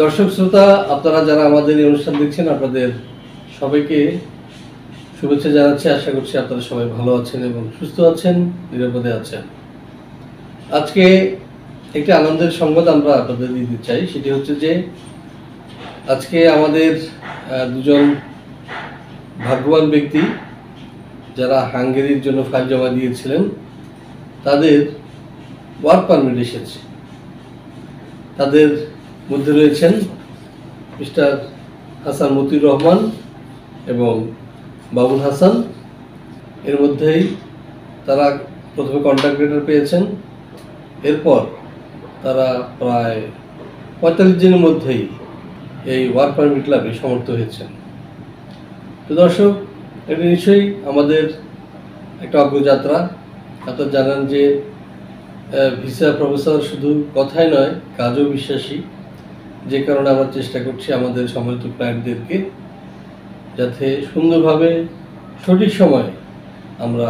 দর্শক শ্রোতা, আপনারা যারা আমাদের এই অনুষ্ঠান দেখছেন, আপনাদের সবাইকে শুভেচ্ছা জানাচ্ছি। আশা করছি আপনারা সবাই ভালো আছেন এবং সুস্থ আছেন, নিরাপদে আছেন। আজকে একটি আনন্দের সংবাদ আমরা আপনাদের দিতে চাই। সেটি হচ্ছে যে আজকে আমাদের দুজন ভাগ্যবান ব্যক্তি যারা হাঙ্গেরির জন্য ফাইল জমা দিয়েছিলেন, তাদের ওয়ার্ক পারমিট এসেছে। তাদের মধ্যে রয়েছেন মিস্টার হাসান মতিউর রহমান এবং বাবুল হাসান। এর মধ্যেই তারা প্রথমে কন্ট্রাক্ট লেটার পেয়েছেন, এরপর তারা প্রায় 45 দিনের মধ্যেই এই ওয়ার্ক পারমিট লাভে সমর্থ হয়েছেন। তো দর্শক, এটি নিশ্চয়ই আমাদের একটা অগ্রযাত্রা। আপনারা জানেন যে ভিসা প্রফেসর শুধু কথাই নয়, কাজও বিশ্বাসী। যে কারণে আমরা চেষ্টা করছি আমাদের সম্মানিত ক্লায়েন্টদেরকে যাতে সুন্দরভাবে সঠিক সময়ে আমরা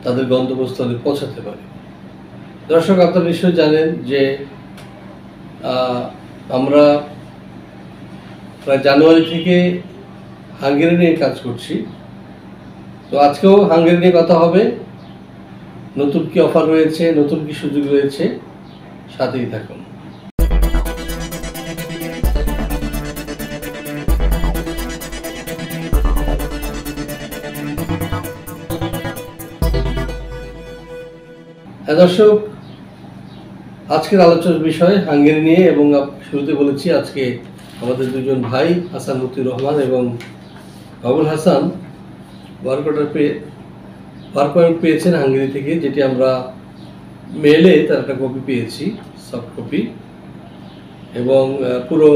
তাদের গন্তব্যস্থলে পৌঁছাতে পারি। দর্শক, আপনারা নিশ্চয়ই জানেন যে আমরা প্রায় জানুয়ারি থেকে হাঙ্গেরি নিয়ে কাজ করছি। তো আজকেও হাঙ্গেরি নিয়ে কথা হবে। নতুন কি অফার রয়েছে, নতুন কি সুযোগ রয়েছে, সাথেই থাকুন। দর্শক, আজকের আলোচনার বিষয় হাঙ্গেরি নিয়ে, এবং শুরুতে বলেছি আজকে আমাদের দুজন ভাই হাসান মতিউর রহমান এবং বাবুল হাসান ওয়ার্ক পারমিট পেয়েছেন হাঙ্গেরি থেকে, যেটি আমরা মেলে তার একটা কপি পেয়েছি, সফট কপি, এবং পুরো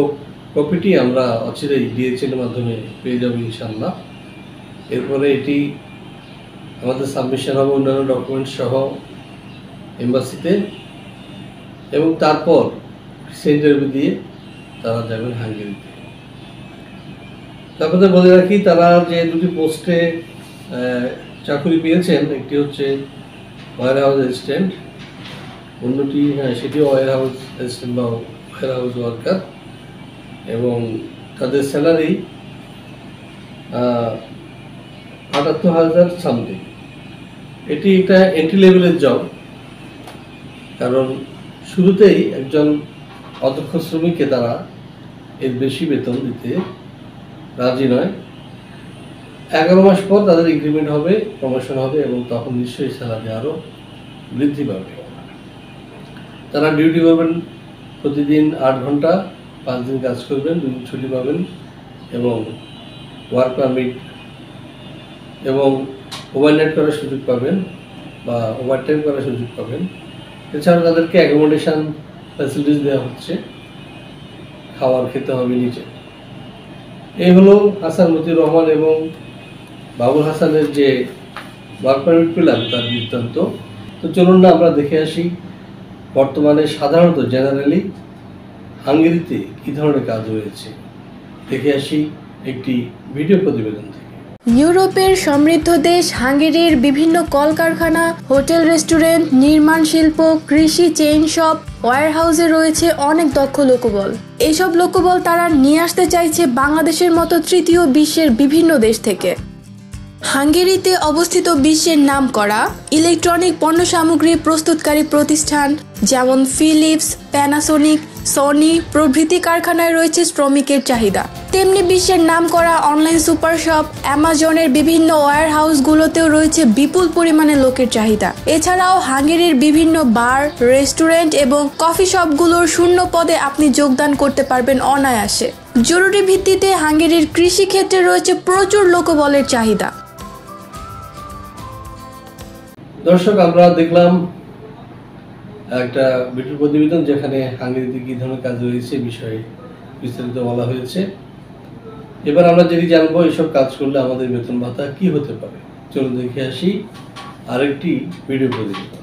কপিটি আমরা অচিরেই ডিএচএল মাধ্যমে পেয়ে যাব ইনশাআল্লাহ। এরপরে এটি আমাদের সাবমিশন হবে অন্যান্য ডকুমেন্টস সহ এম্বাসিতে, এবং তারপর ইন্টারভিউ দিয়ে তারা যাবেন হাঙ্গেরিতে। তারপরে বলে রাখি, তারা যে দুটি পোস্টে চাকরি পেয়েছেন, একটি হচ্ছে ওয়্যার হাউস অ্যাসিস্ট্যান্ট, অন্যটি সেটিও ওয়্যার হাউস অ্যাসিস্ট্যান্ট বা ওয়্যার হাউস ওয়ার্কার, এবং তাদের স্যালারি 78,000 সামথিং। এটি একটা এন্ট্রি লেভেলের জব, কারণ শুরুতেই একজন অদক্ষ শ্রমিককে তারা এর বেশি বেতন দিতে রাজি নয়। 11 মাস পর তাদের ইনক্রিমেন্ট হবে, প্রমোশন হবে, এবং তখন নিশ্চয়ই স্যালারি আরও বৃদ্ধি পাবে। তারা ডিউটি করবেন প্রতিদিন 8 ঘন্টা, 5 দিন কাজ করবেন, 2 দিন ছুটি পাবেন, এবং ওয়ার্ক পারমিট এবং ওভারনাইট করার সুযোগ পাবেন বা ওভারটাইম করার সুযোগ পাবেন। এছাড়া তাদেরকে অ্যাকোমোডেশন ফ্যাসিলিটিস দেওয়া হচ্ছে, খাবার খেতে হবে নিচে। এই হলো হাসান মতিউর রহমান এবং বাবুল হাসানের যে ওয়ার্ক পারমিট পেলাম তার বৃত্তান্ত। তো চলুন না আমরা দেখে আসি বর্তমানে সাধারণত জেনারেলি হাঙ্গেরিতে কী ধরনের কাজ রয়েছে। দেখে আসি একটি ভিডিও প্রতিবেদন থেকে। ইউরোপের সমৃদ্ধ দেশ হাঙ্গেরির বিভিন্ন কলকারখানা, হোটেল, রেস্টুরেন্ট, নির্মাণ শিল্প, কৃষি, চেইন শপ, ওয়্যারহাউসে রয়েছে অনেক দক্ষ লোকবল। এইসব লোকবল তারা নিয়ে আসতে চাইছে বাংলাদেশের মতো তৃতীয় বিশ্বের বিভিন্ন দেশ থেকে। হাঙ্গেরিতে অবস্থিত বিশ্বের নামকরা ইলেকট্রনিক পণ্য সামগ্রী প্রস্তুতকারী প্রতিষ্ঠান যেমন ফিলিপস, প্যানাসোনিক, সনি প্রভৃতি কারখানায় রয়েছে শ্রমিকের চাহিদা। তেমনি বিশ্বের নামকরা অনলাইন সুপার শপ, অ্যামাজনের বিভিন্ন ওয়্যার হাউসগুলোতেও রয়েছে বিপুল পরিমাণে লোকের চাহিদা। এছাড়াও হাঙ্গেরির বিভিন্ন বার, রেস্টুরেন্ট এবং কফি শপগুলোর শূন্য পদে আপনি যোগদান করতে পারবেন অনায়াসে। জরুরি ভিত্তিতে হাঙ্গেরির কৃষি ক্ষেত্রে রয়েছে প্রচুর লোকবলের চাহিদা। দর্শক, আমরা দেখলাম একটা ভিডিও প্রতিবেদন যেখানে হাঙ্গেরিতে কী ধরনের কাজ রয়েছে বিষয়ে বিস্তারিত বলা হয়েছে। এবার আমরা যেটি জানবো, এসব কাজ করলে আমাদের বেতন ভাতা কি হতে পারে। চলুন দেখে আসি আরেকটি ভিডিও প্রতিবেদন।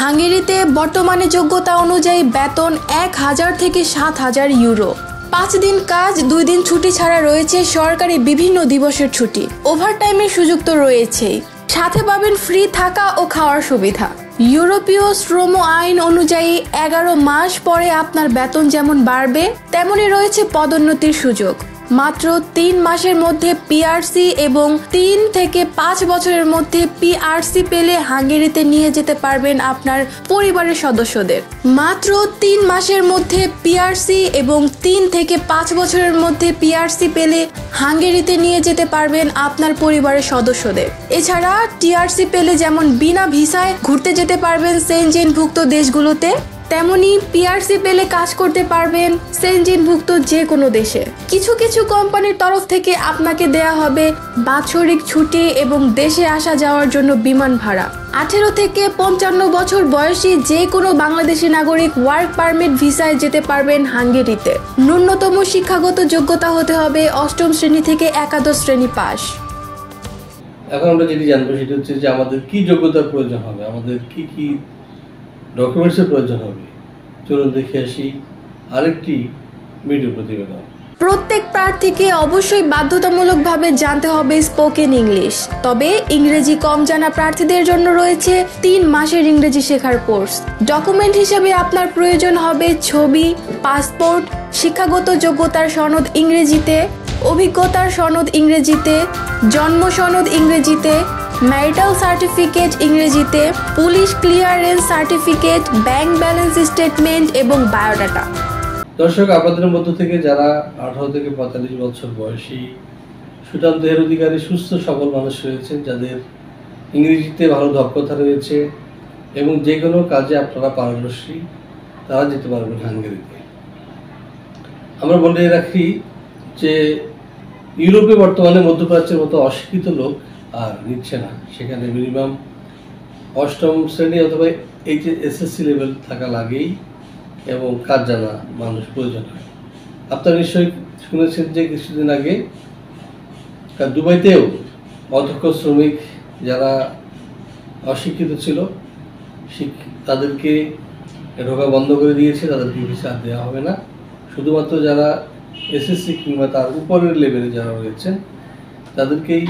হাঙ্গেরিতে বর্তমানে যোগ্যতা অনুযায়ী বেতন 1,000 থেকে 7,000 ইউরো। 5 দিন কাজ, 2 দিন ছুটি ছাড়া রয়েছে সরকারি বিভিন্ন দিবসের ছুটি। ওভারটাইমের সুযোগ তো রয়েছেই, সাথে পাবেন ফ্রি থাকা ও খাওয়ার সুবিধা। ইউরোপীয় শ্রম আইন অনুযায়ী 11 মাস পরে আপনার বেতন যেমন বাড়বে, তেমনই রয়েছে পদোন্নতির সুযোগ। মাত্র 3 মাসের মধ্যে পিআরসি এবং 3 থেকে 5 বছরের মধ্যে পিআরসি পেলে হাঙ্গেরিতে নিয়ে যেতে পারবেন আপনার পরিবারের সদস্যদের। মাত্র 3 মাসের মধ্যে পিআরসি এবং 3 থেকে 5 বছরের মধ্যে পিআরসি পেলে হাঙ্গেরিতে নিয়ে যেতে পারবেন আপনার পরিবারের সদস্যদের। এছাড়া টিআরসি পেলে যেমন বিনা ভিসায় ঘুরতে যেতে পারবেন সেনজেনভুক্ত দেশগুলোতে, তেমনি পিআরসি পেলে কাজ করতে পারবেন সেনজেনভুক্ত যে কোনো দেশে। কিছু কিছু কোম্পানির তরফ থেকে আপনাকে দেয়া হবে বাৎসরিক ছুটি এবং দেশে আসা যাওয়ার জন্য বিমান ভাড়া। 18 থেকে 55 বছর বয়সী যে কোনো বাংলাদেশি নাগরিক ওয়ার্ক পারমিট ভিসায় যেতে পারবেন হাঙ্গেরিতে। ন্যূনতম শিক্ষাগত যোগ্যতা হতে হবে 8ম শ্রেণী থেকে একাদশ শ্রেণী পাস। এখন আমরা যেটি জানবো সেটা হচ্ছে যে আমাদের কি যোগ্যতার প্রয়োজন হবে, আমাদের কি কি ডকুমেন্টসের প্রয়োজন হবে। চলুন দেখে আসি আরেকটি ভিডিও প্রতিবেদন। প্রত্যেক প্রার্থীকে অবশ্যই বাধ্যতামূলকভাবে জানতে হবে স্পোকেন ইংলিশ। তবে ইংরেজি কম জানা প্রার্থীদের জন্য রয়েছে 3 মাসের ইংরেজি শেখার কোর্স। ডকুমেন্ট হিসেবে আপনার প্রয়োজন হবে ছবি, পাসপোর্ট, শিক্ষাগত যোগ্যতার সনদ ইংরেজিতে, অভিজ্ঞতার সনদ ইংরেজিতে, জন্ম সনদ ইংরেজিতে, ম্যারিটাল সার্টিফিকেট ইংরেজিতে, police clearance certificate, bank balance statement এবং বায়োডাটা। দর্শক, আপনাদের মধ্য থেকে যারা 18 থেকে 45 বছর বয়সী সুঠাম দেহের অধিকারী সুস্থ সবল মানুষ রয়েছেন, যাদের ইংরেজিতে ভালো দক্ষতা রয়েছে এবং যে কোনো কাজে আপনারা পারদর্শী, তারা যেতে পারবেন হাঙ্গেরিতে। আমরা বলে রাখি যে ইউরোপে বর্তমানে মধ্যপ্রাচ্যের মতো অশিক্ষিত লোক আর নিচ্ছে না। সেখানে মিনিমাম 8ম শ্রেণী অথবা এসএসসি লেভেল থাকা লাগেই এবং কাজ জানা মানুষ প্রয়োজন হয়। আপনারা নিশ্চয়ই শুনেছেন যে কিছুদিন আগে দুবাইতেও অদক্ষ শ্রমিক যারা অশিক্ষিত ছিল তাদেরকে ঢোকা বন্ধ করে দিয়েছে, তাদেরকে ভিসা দেওয়া হবে না। শুধুমাত্র যারা এসএসসি কিংবা তার উপরের লেভেলে যারা রয়েছেন তাদেরকেই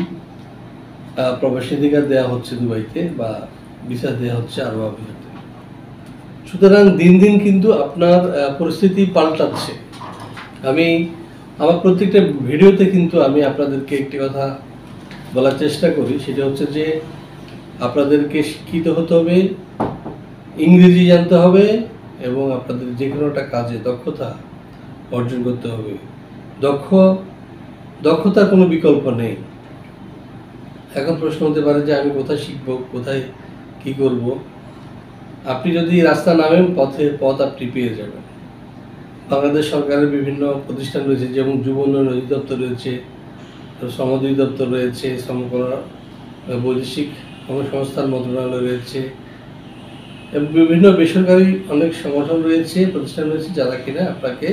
প্রবেশাধিকার দেওয়া হচ্ছে দুবাইতে, বা ভিসা দেওয়া হচ্ছে আরব আমিরাতে। সুতরাং দিন দিন কিন্তু আপনার পরিস্থিতি পাল্টাচ্ছে। আমি আমার প্রত্যেকটা ভিডিওতে কিন্তু আমি আপনাদেরকে একটি কথা বলার চেষ্টা করি, সেটা হচ্ছে যে আপনাদেরকে শিক্ষিত হতে হবে, ইংরেজি জানতে হবে এবং আপনাদের যে কোনো একটা কাজে দক্ষতা অর্জন করতে হবে। দক্ষতার কোনো বিকল্প নেই। এখন প্রশ্ন হতে পারে যে আমি কোথায় শিখবো, কোথায় কি করব। আপনি যদি রাস্তা নামেন পথ আপনি পেয়ে যাবেন। বাংলাদেশ সরকারের বিভিন্ন প্রতিষ্ঠান রয়েছে, যেমন যুব উন্নয়ন অধিদপ্তর রয়েছে, শ্রম অধিদপ্তর রয়েছে, বৈদেশিক কর্মসংস্থান মন্ত্রণালয় রয়েছে এবং বিভিন্ন বেসরকারি অনেক সংগঠন রয়েছে, প্রতিষ্ঠান রয়েছে, যারা কিনা আপনাকে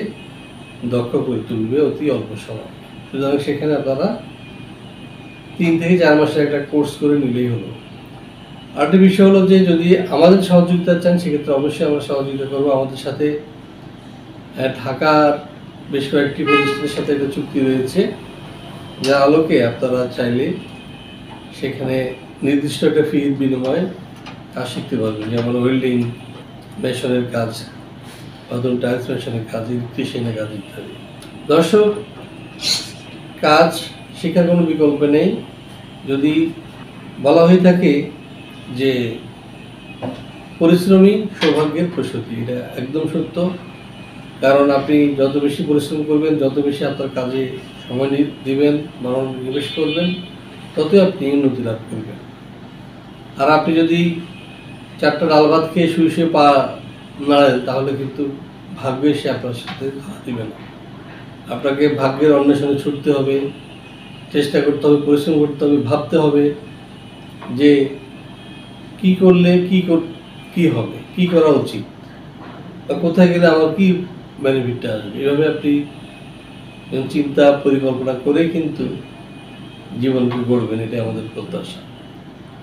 দক্ষ করে তুলবে অতি অল্প সময়। সুতরাং সেখানে আপনারা 3 থেকে 4 মাসের একটা কোর্স করে নিলেই হলো। আরেকটি বিষয় হলো যে যদি আমাদের সহযোগিতা চান, সেক্ষেত্রে অবশ্যই আমরা সহযোগিতা করবো। আমাদের সাথে ঢাকার বেশ কয়েকটি প্রতিষ্ঠানের সাথে একটা চুক্তি রয়েছে, যার আলোকে আপনারা চাইলে সেখানে নির্দিষ্ট একটা ফির বিনিময়ে কাজ শিখতে পারবেন, যেমন ওয়েল্ডিং মেশনের কাজ, ধরুন টাইলস মেশনের কাজ, ইলেকট্রিশিয়ানের কাজ ইত্যাদি। দর্শক, কাজ শেখার কোনো বিকল্প নেই। যদি বলা হয়ে থাকে যে পরিশ্রমী সৌভাগ্যের প্রসূতি, এটা একদম সত্য। কারণ আপনি যত বেশি পরিশ্রম করবেন, যত বেশি আপনার কাজে সময় দিবেন, মনোনিবেশ করবেন, ততই আপনি উন্নতি লাভ করবেন। আর আপনি যদি 4টা ডাল ভাত খেয়ে শুয়ে শুয়ে পা নাড়েন, তাহলে কিন্তু ভাগ্য এসে আপনার সাথে ধরা দিবে না। আপনাকে ভাগ্যের অন্বেষণে ছুটতে হবে, চেষ্টা করতে হবে, পরিশ্রম করতে হবে, ভাবতে হবে যে কি করলে কি হবে, কি করা উচিত, বা কোথায় গেলে আমার কি বেনিফিটটা আসবে। এভাবে আপনি চিন্তা পরিকল্পনা করে কিন্তু জীবনকে গড়বেন, এটাই আমাদের প্রত্যাশা।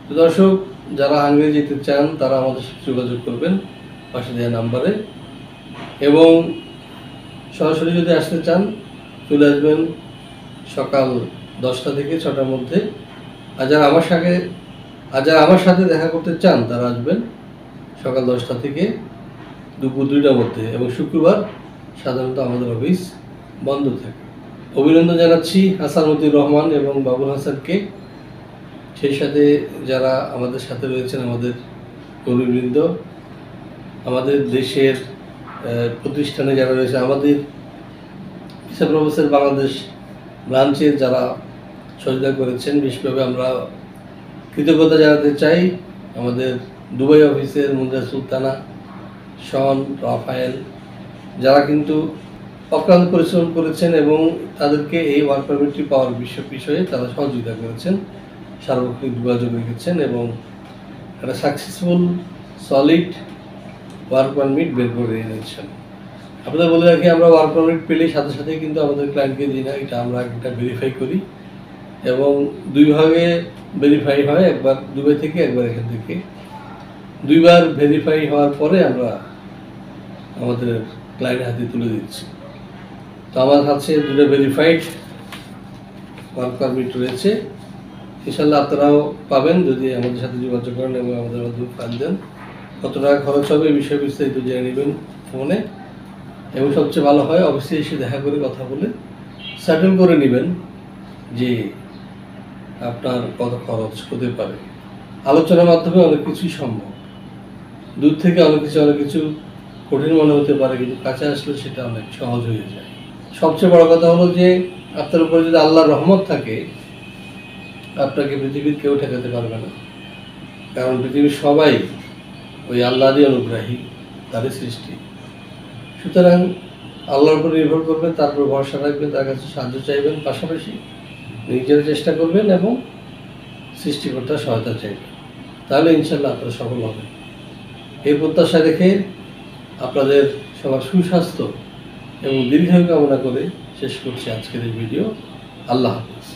তো দর্শক, যারা হাঙ্গেরি যেতে চান তারা আমাদের সাথে যোগাযোগ করবেন পাশে দেওয়া নাম্বারে, এবং সরাসরি যদি আসতে চান চলে আসবেন সকাল 10টা থেকে 6টার মধ্যে। আর যারা আমার সাথে দেখা করতে চান তারা আসবেন সকাল 10টা থেকে দুপুর 2টার মধ্যে, এবং শুক্রবার সাধারণত আমাদের অফিস বন্ধ থাকে। অভিনন্দন জানাচ্ছি হাসান মতিউর রহমান এবং বাবুল হাসানকে, সেই সাথে যারা আমাদের সাথে রয়েছেন, আমাদের কর্মীবৃন্দ, আমাদের দেশের প্রতিষ্ঠানে যারা রয়েছে, আমাদের ভিসা প্রফেসর বাংলাদেশ ব্রাঞ্চের যারা সহযোগিতা করেছেন, বিশেষভাবে আমরা কৃতজ্ঞতা জানাতে চাই আমাদের দুবাই অফিসের মুন্দ্রা সুলতানা, শন, রাফায়েল, যারা কিন্তু অক্লান্ত পরিশ্রম করেছেন এবং তাদেরকে এই ওয়ার্ক পারমিটটি পাওয়ার বিষয়ে তারা সহযোগিতা করেছেন, সার্বক্ষণিক যোগাযোগ রেখেছেন এবং একটা সাকসেসফুল সলিড ওয়ার্ক পারমিট বের করে এনেছেন। আপনাদের বলে রাখি, আমরা ওয়ার্ক পারমিট পেলে সাথে সাথে কিন্তু আমাদের ক্লায়েন্টকে দিই না, এটা আমরা একটা ভেরিফাই করি এবং দুই ভাগে ভেরিফাই হয়, একবার দুবাই থেকে একবার এখান থেকে। দুইবার ভেরিফাই হওয়ার পরে আমরা আমাদের ক্লায়েন্টের হাতে তুলে দিচ্ছি। তো আমার কাছে দুটো ভেরিফাইড ওয়ার্ক পারমিট রয়েছে, ইনশাল্লাহ আপনারাও পাবেন যদি আমাদের সাথে যোগাযোগ করেন এবং আমাদের মাধ্যমে ফাইল দেন। কত টাকা খরচ হবে এই বিষয়ে বিস্তারিত জেনে নেবেন ফোনে, এবং সবচেয়ে ভালো হয় অবশ্যই এসে দেখা করে কথা বলে সেটেল করে নেবেন যে আপনার কত খরচ হতে পারে। আলোচনার মাধ্যমে অনেক কিছুই সম্ভব। দূর থেকে অনেক কিছু কঠিন মনে হতে পারে, কিন্তু কাছে আসলে সেটা অনেক সহজ হয়ে যায়। সবচেয়ে বড় কথা হলো যে আপনার উপরে যদি আল্লাহর রহমত থাকে, আপনাকে পৃথিবীর কেউ ঠেকাতে পারবে না, কারণ পৃথিবীর সবাই ওই আল্লাহরই অনুগ্রাহী, তারই সৃষ্টি। সুতরাং আল্লাহর উপর নির্ভর করবেন, তার উপর ভরসা রাখবেন, তার কাছে সাহায্য চাইবেন, পাশাপাশি নিজের চেষ্টা করবেন এবং সৃষ্টিকর্তার সহায়তা চাইবেন, তাহলে ইনশাল্লাহ আপনারা সফল হবেন। এই প্রত্যাশা রেখে আপনাদের সবার সুস্বাস্থ্য এবং দীর্ঘায়ু কামনা করে শেষ করছি আজকের এই ভিডিও। আল্লাহ হাফেজ।